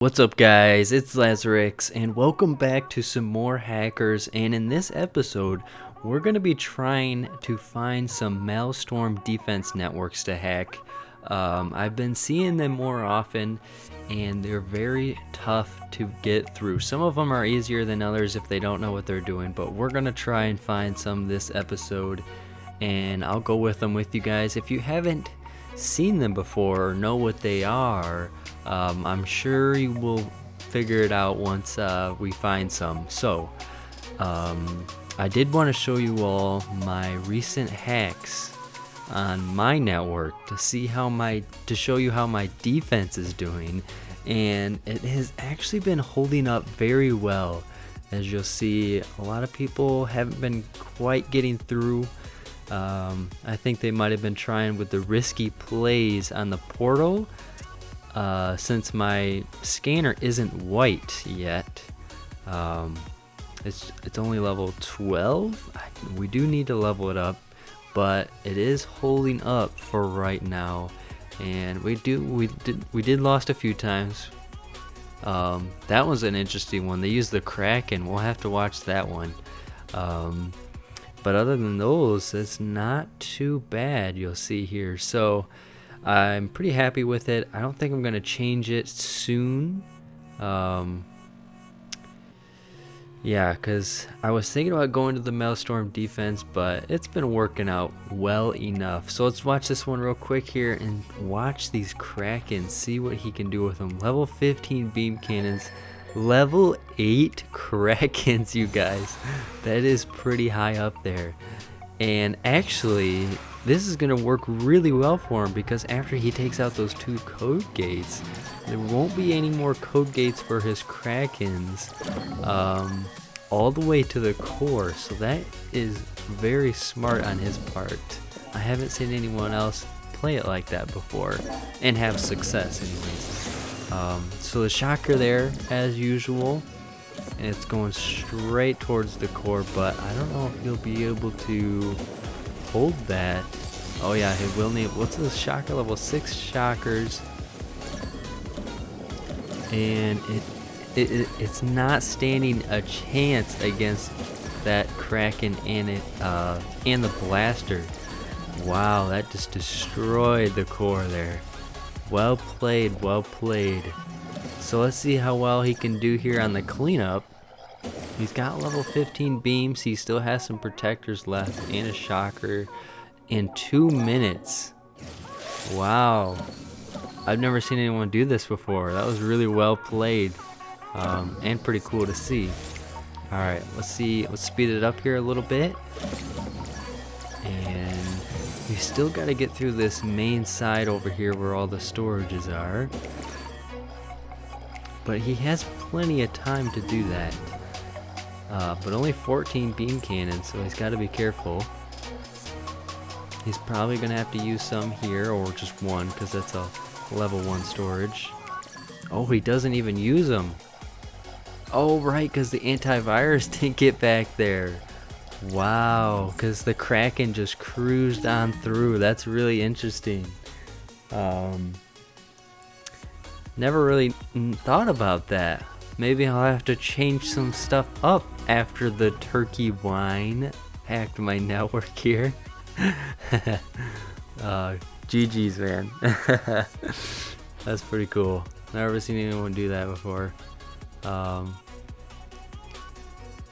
What's up guys, it's Lazorix and welcome back to some more hackers, and in this episode we're going to be trying to find some Maelstorm defense networks to hack. I've been seeing them more often and they're very tough to get through. Some of them are easier than others if they don't know what they're doing, but we're going to try and find some this episode and I'll go with them with you guys. If you haven't seen them before or know what they are, I'm sure you will figure it out once we find some. So I did want to show you all my recent hacks on my network to show you how my defense is doing, and it has actually been holding up very well. As you'll see, a lot of people haven't been quite getting through. I think they might have been trying with the risky plays on the portal. Since my scanner isn't white yet, it's only level 12. We do need to level it up, but it is holding up for right now. And we did lost a few times. That was an interesting one. They used the Kraken. We'll have to watch that one. But other than those, it's not too bad, you'll see here. So I'm pretty happy with it. I don't think I'm going to change it soon. Yeah, because I was thinking about going to the Maelstorm defense, but it's been working out well enough. So let's watch this one real quick here and watch these Krakens, see what he can do with them. Level 15 beam cannons, level 8 Krakens, you guys. That is pretty high up there. And actually, this is going to work really well for him, because after he takes out those 2 code gates, there won't be any more code gates for his Krakens all the way to the core. So that is very smart on his part. I haven't seen anyone else play it like that before and have success anyways. So the shocker there as usual, and it's going straight towards the core, but I don't know if he'll be able to hold that. Oh yeah, he will need, what's this shocker, level 6 shockers, and it's not standing a chance against that Kraken and the blaster. Wow, that just destroyed the core there. Well played, well played. So let's see how well he can do here on the cleanup. He's got level 15 beams. He still has some protectors left and a shocker in 2 minutes. Wow. I've never seen anyone do this before. That was really well played, and pretty cool to see. Alright, let's speed it up here a little bit. And we still got to get through this main side over here where all the storages are. But he has plenty of time to do that. But only 14 beam cannons, so he's got to be careful. He's probably going to have to use some here, or just one, because that's a level 1 storage. Oh, he doesn't even use them. Oh, right, because the antivirus didn't get back there. Wow, because the Kraken just cruised on through. That's really interesting. Never really thought about that. Maybe I'll have to change some stuff up after the turkey wine hacked my network here. GG's, man. That's pretty cool. Never seen anyone do that before.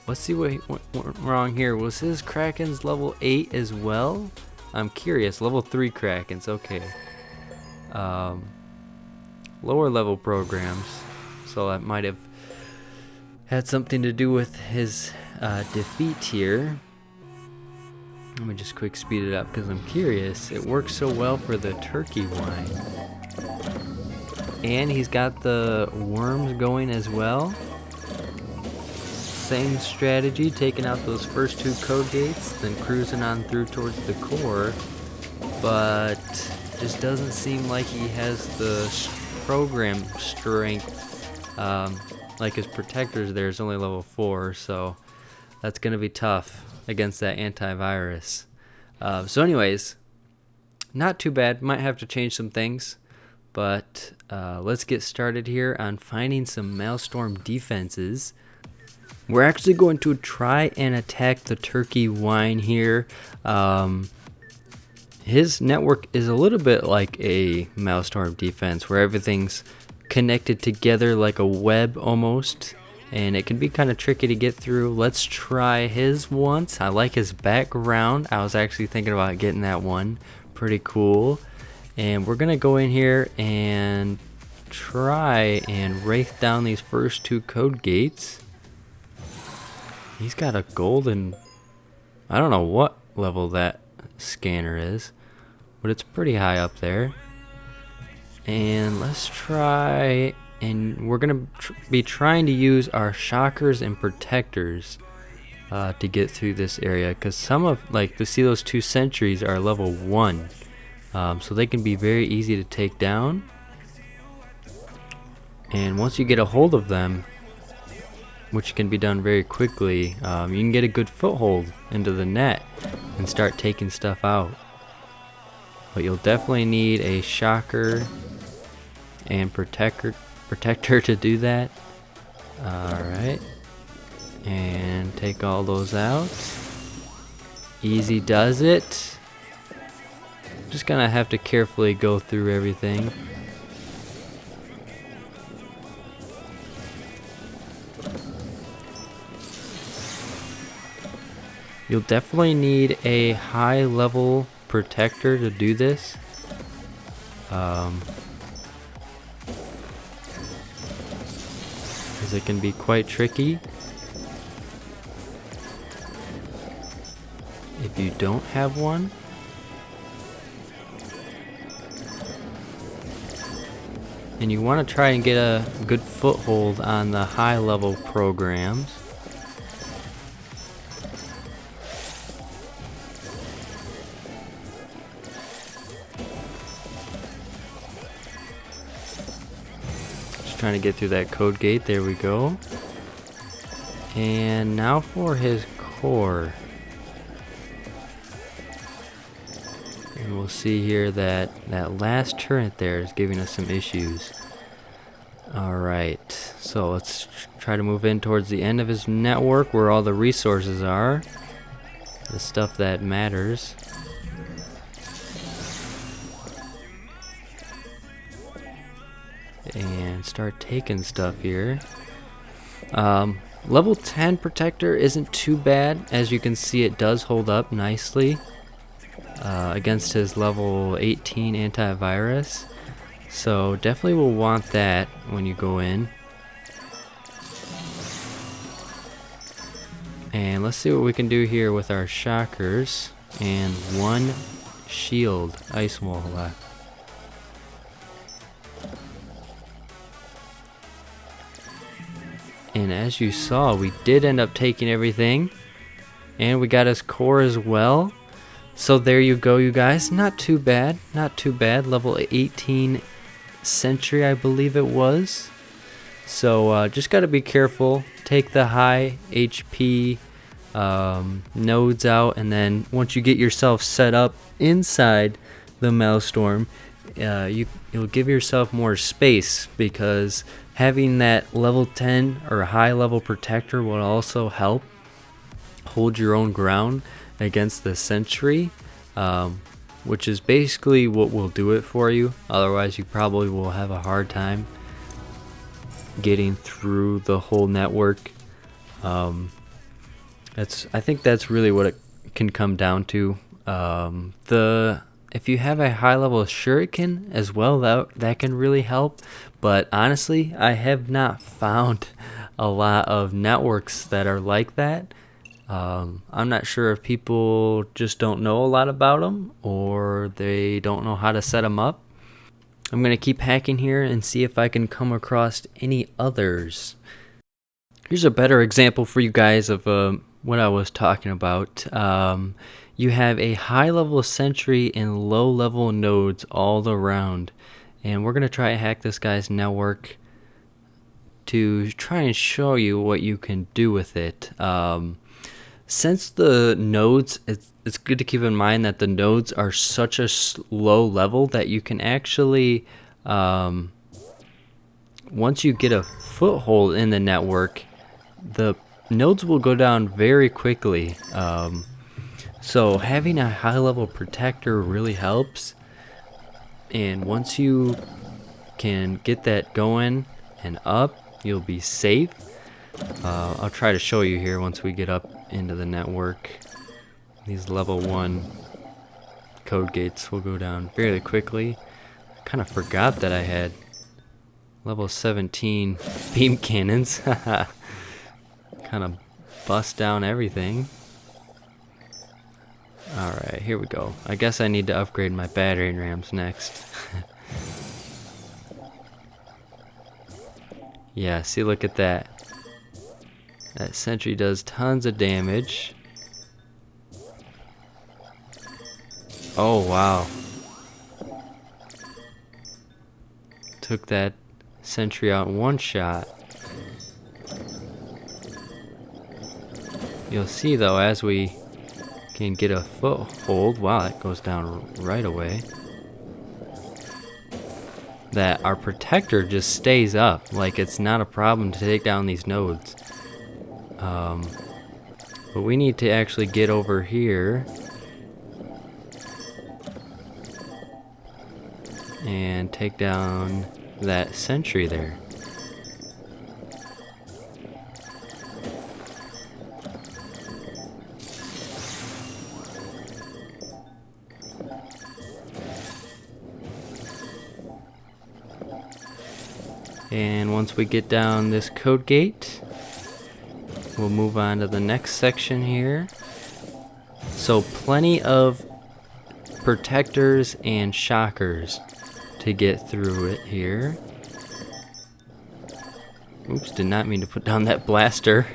Let's see what went wrong here. Was his Krakens level 8 as well? I'm curious. Level 3 Krakens, okay. Lower level programs, so that might have had something to do with his defeat here. Let me just quick speed it up because I'm curious. It works so well for the turkey wine. And he's got the worms going as well. Same strategy, taking out those first 2 code gates, then cruising on through towards the core. But just doesn't seem like he has the program strength. Like his protectors there is only level 4, so that's gonna be tough against that antivirus. So anyways, not too bad. Might have to change some things, but let's get started here on finding some Maelstorm defenses. We're actually going to try and attack the turkey wine here. His network is a little bit like a Maelstorm defense, where everything's connected together like a web almost, and it can be kind of tricky to get through. Let's try his once. I like his background. I was actually thinking about getting that one. Pretty cool. And we're gonna go in here and try and wraith down these first two code gates. He's got a golden, I don't know what level that scanner is, but it's pretty high up there. And let's try, and we're gonna be trying to use our shockers and protectors to get through this area, because some of, like, to see those two sentries are level 1, so they can be very easy to take down. And once you get a hold of them, which can be done very quickly, you can get a good foothold into the net and start taking stuff out. But you'll definitely need a shocker and protector to do that. Alright, and take all those out. Easy does it. Just gonna have to carefully go through everything. You'll definitely need a high level protector to do this. Because it can be quite tricky if you don't have one. And you want to try and get a good foothold on the high level programs. Trying to get through that code gate. There we go. And now for his core. And we'll see here that that last turret there is giving us some issues. Alright, so let's try to move in towards the end of his network where all the resources are. The stuff that matters. And start taking stuff here. Level 10 protector isn't too bad. As you can see, it does hold up nicely against his level 18 antivirus. So definitely will want that when you go in. And let's see what we can do here with our shockers and one shield ice wall left. And as you saw, we did end up taking everything, and we got his core as well. So there you go, you guys. Not too bad, not too bad. Level 18 sentry, I believe it was. So just got to be careful. Take the high HP nodes out, and then once you get yourself set up inside the Maelstorm, you'll give yourself more space, because having that level 10 or high level protector will also help hold your own ground against the sentry, which is basically what will do it for you. Otherwise, you probably will have a hard time getting through the whole network. I think that's really what it can come down to. If you have a high level shuriken as well, that can really help. But honestly, I have not found a lot of networks that are like that. I'm not sure if people just don't know a lot about them, or they don't know how to set them up. I'm going to keep hacking here and see if I can come across any others. Here's a better example for you guys of what I was talking about. You have a high level sentry and low level nodes all around. And we're going to try to hack this guy's network to try and show you what you can do with it. Since the nodes, it's good to keep in mind that the nodes are such a low level that you can actually Once you get a foothold in the network, the nodes will go down very quickly. So having a high-level protector really helps. And once you can get that going and up, you'll be safe. I'll try to show you here once we get up into the network. These level 1 code gates will go down fairly quickly. Kind of forgot that I had level 17 beam cannons. Kind of bust down everything. Alright, here we go. I guess I need to upgrade my battering rams next. Yeah, see, look at that. That sentry does tons of damage. Oh, wow. Took that sentry out in one shot. You'll see, though, as we can get a foothold, wow, that goes down right away, that our protector just stays up. Like, it's not a problem to take down these nodes. But we need to actually get over here and take down that sentry there. And once we get down this code gate, we'll move on to the next section here. So plenty of protectors and shockers to get through it here. Oops, did not mean to put down that blaster.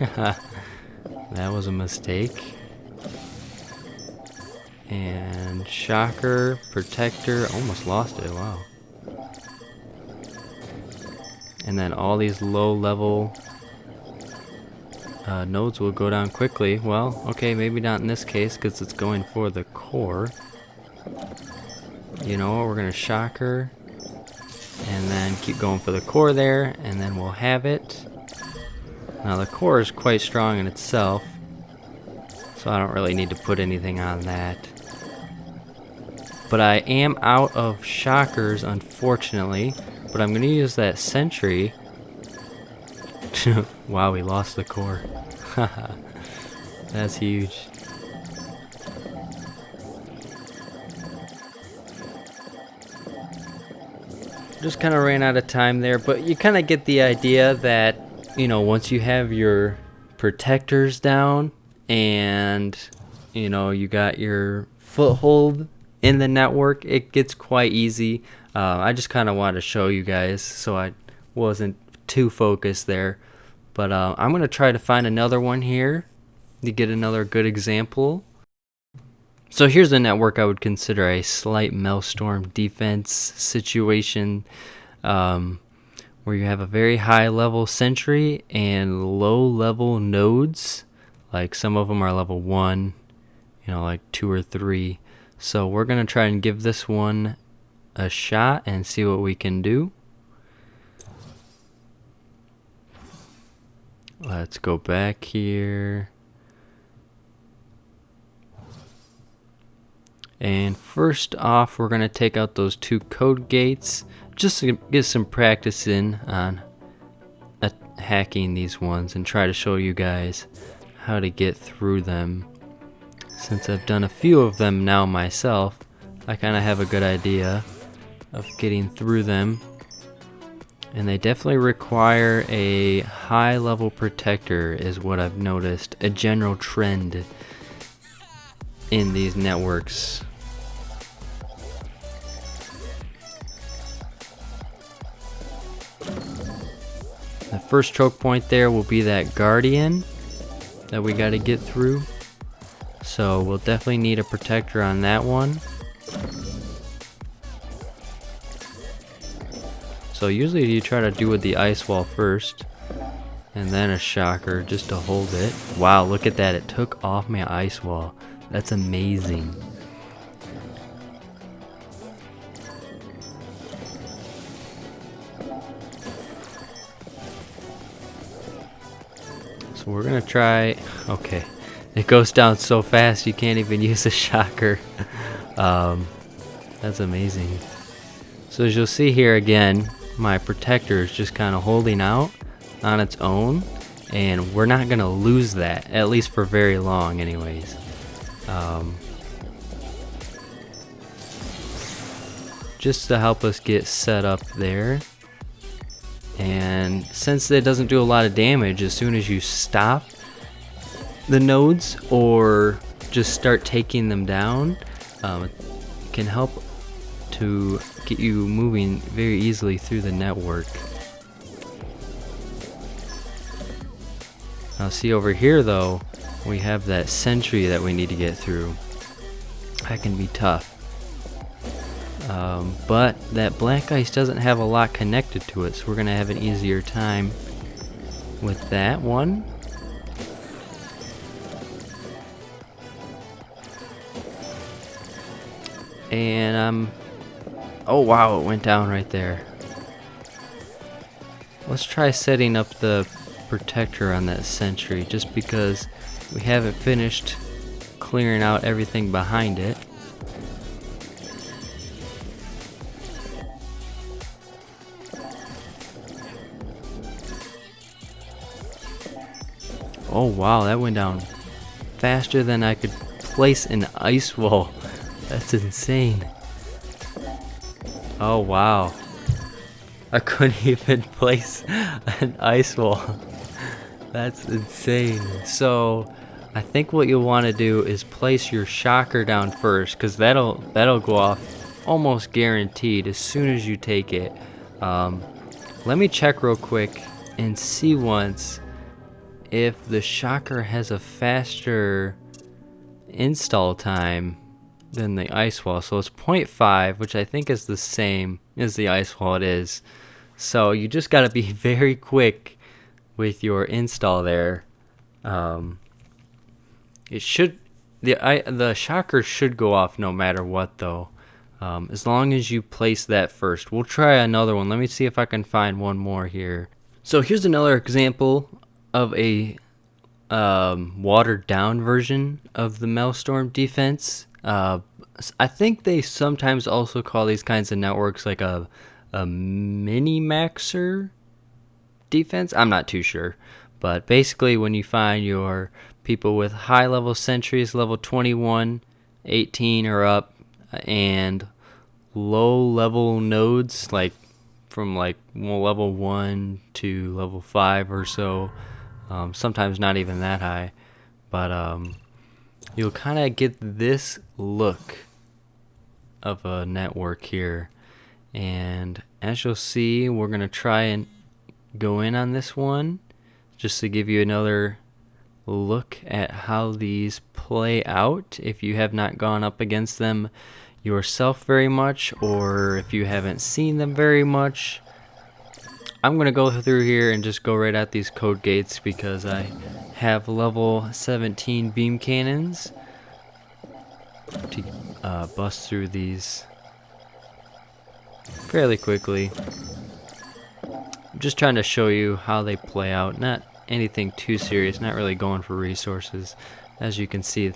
That was a mistake. And shocker, protector, almost lost it, wow. And then all these low level nodes will go down quickly. Well, okay, maybe not in this case because it's going for the core. You know what, we're going to shocker and then keep going for the core there, and then we'll have it. Now the core is quite strong in itself, so I don't really need to put anything on that. But I am out of shockers, unfortunately. But I'm going to use that sentry. Wow, we lost the core. That's huge. Just kind of ran out of time there, but you kind of get the idea that, you know, once you have your protectors down and, you know, you got your foothold in the network, it gets quite easy. I just kind of wanted to show you guys, so I wasn't too focused there. But I'm going to try to find another one here to get another good example. So here's a network I would consider a slight Maelstorm defense situation, where you have a very high level sentry and low level nodes. Like some of them are level 1, you know, like 2 or 3. So we're going to try and give this one a shot and see what we can do. Let's go back here. And first off, we're going to take out those 2 code gates just to get some practice in on hacking these ones and try to show you guys how to get through them. Since I've done a few of them now myself, I kind of have a good idea of getting through them. And they definitely require a high level protector is what I've noticed, a general trend in these networks. The first choke point there will be that guardian that we got to get through. So we'll definitely need a protector on that one. So usually you try to do with the ice wall first, and then a shocker just to hold it. Wow, look at that, it took off my ice wall. That's amazing. So we're gonna try. Okay, it goes down so fast you can't even use a shocker. That's amazing. So as you'll see here again, my protector is just kind of holding out on its own, and we're not gonna lose that, at least for very long anyways. Just to help us get set up there. And since it doesn't do a lot of damage, as soon as you stop the nodes or just start taking them down, it can help to get you moving very easily through the network. Now see over here though, we have that sentry that we need to get through. That can be tough. But that black ice doesn't have a lot connected to it, so we're gonna have an easier time with that one. And oh wow, it went down right there. Let's try setting up the protector on that sentry, just because we haven't finished clearing out everything behind it. Oh wow, that went down faster than I could place an ice wall. That's insane. Oh wow. I couldn't even place an ice wall. That's insane. So I think what you'll want to do is place your shocker down first, because that'll go off almost guaranteed as soon as you take it. Let me check real quick and see once if the shocker has a faster install time than the ice wall. So it's 0.5, which I think is the same as the ice wall it is. So you just got to be very quick with your install there. It should, the shocker should go off no matter what though, as long as you place that first. We'll try another one. Let me see if I can find one more here. So here's another example of a watered down version of the Maelstorm defense. I think they sometimes also call these kinds of networks like a mini-maxer defense. I'm not too sure, but basically when you find your people with high level sentries, level 21, 18 or up, and low level nodes like from like level 1 to level 5 or so, sometimes not even that high, but you'll kind of get this look of a network here. And as you'll see, we're gonna try and go in on this one just to give you another look at how these play out if you have not gone up against them yourself very much, or if you haven't seen them very much. I'm gonna go through here and just go right at these code gates because I have level 17 beam cannons to bust through these fairly quickly. I'm just trying to show you how they play out, not anything too serious, not really going for resources. As you can see,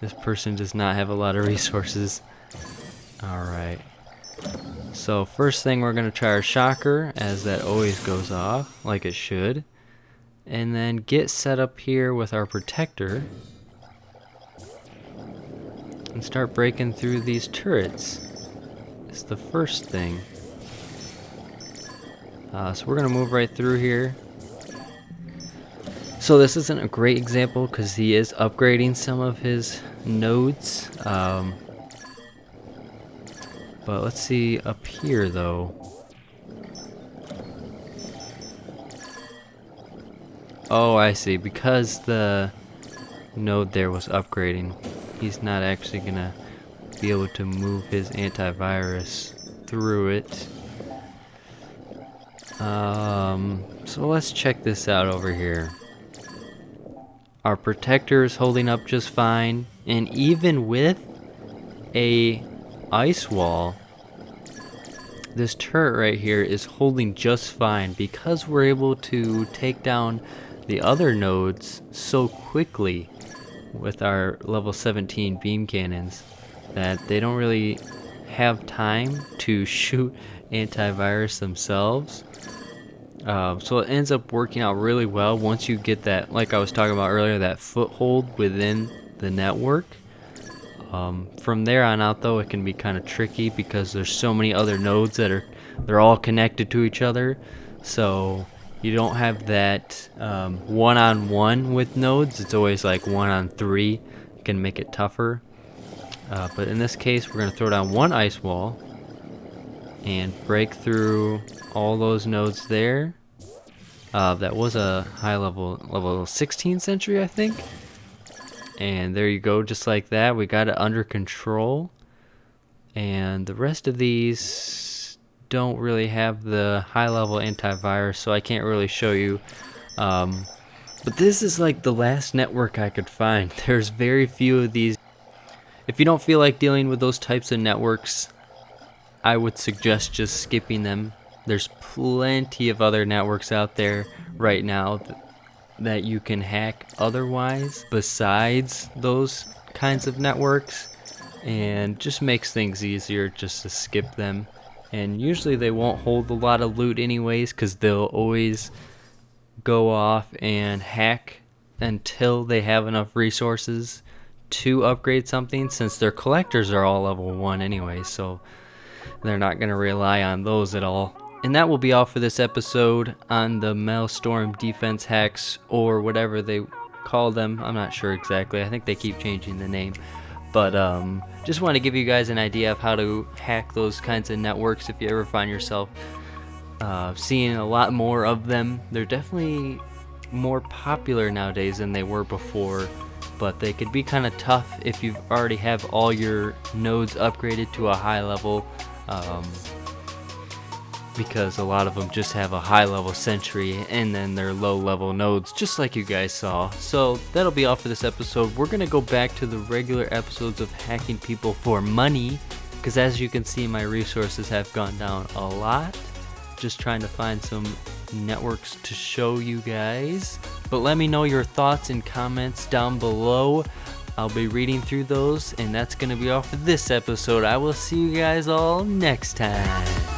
this person does not have a lot of resources. Alright, so first thing we're going to try our shocker, as that always goes off like it should, and then get set up here with our protector and start breaking through these turrets. It's the first thing. So we're going to move right through here. So this isn't a great example because he is upgrading some of his nodes. But let's see up here though. Oh, I see. Because the node there was upgrading, he's not actually gonna be able to move his antivirus through it. So let's check this out over here. Our protector is holding up just fine, and even with a ice wall, this turret right here is holding just fine because we're able to take down the other nodes so quickly with our level 17 beam cannons that they don't really have time to shoot antivirus themselves. So it ends up working out really well once you get that, like I was talking about earlier, that foothold within the network. From there on out though, it can be kind of tricky because there's so many other nodes that they're all connected to each other, so you don't have that one-on-one with nodes. It's always like 1-on-3. It can make it tougher, but in this case we're going to throw down one ice wall and break through all those nodes there. That was a high level 16th century, I think. And there you go, just like that. We got it under control. And the rest of these don't really have the high level antivirus, so I can't really show you. But this is like the last network I could find. There's very few of these. If you don't feel like dealing with those types of networks, I would suggest just skipping them. There's plenty of other networks out there right now that you can hack otherwise besides those kinds of networks, and just makes things easier just to skip them. And usually they won't hold a lot of loot anyways, because they'll always go off and hack until they have enough resources to upgrade something, since their collectors are all level 1 anyway, so they're not going to rely on those at all. And that will be all for this episode on the Maelstorm defense hacks, or whatever they call them. I'm not sure exactly. I think they keep changing the name. But just want to give you guys an idea of how to hack those kinds of networks if you ever find yourself seeing a lot more of them. They're definitely more popular nowadays than they were before, but they could be kind of tough if you already have all your nodes upgraded to a high level. Because a lot of them just have a high level sentry and then they're low level nodes, just like you guys saw. So that'll be all for this episode. We're gonna go back to the regular episodes of hacking people for money, because as you can see, my resources have gone down a lot. Just trying to find some networks to show you guys. But let me know your thoughts and comments down below. I'll be reading through those, and that's gonna be all for this episode. I will see you guys all next time.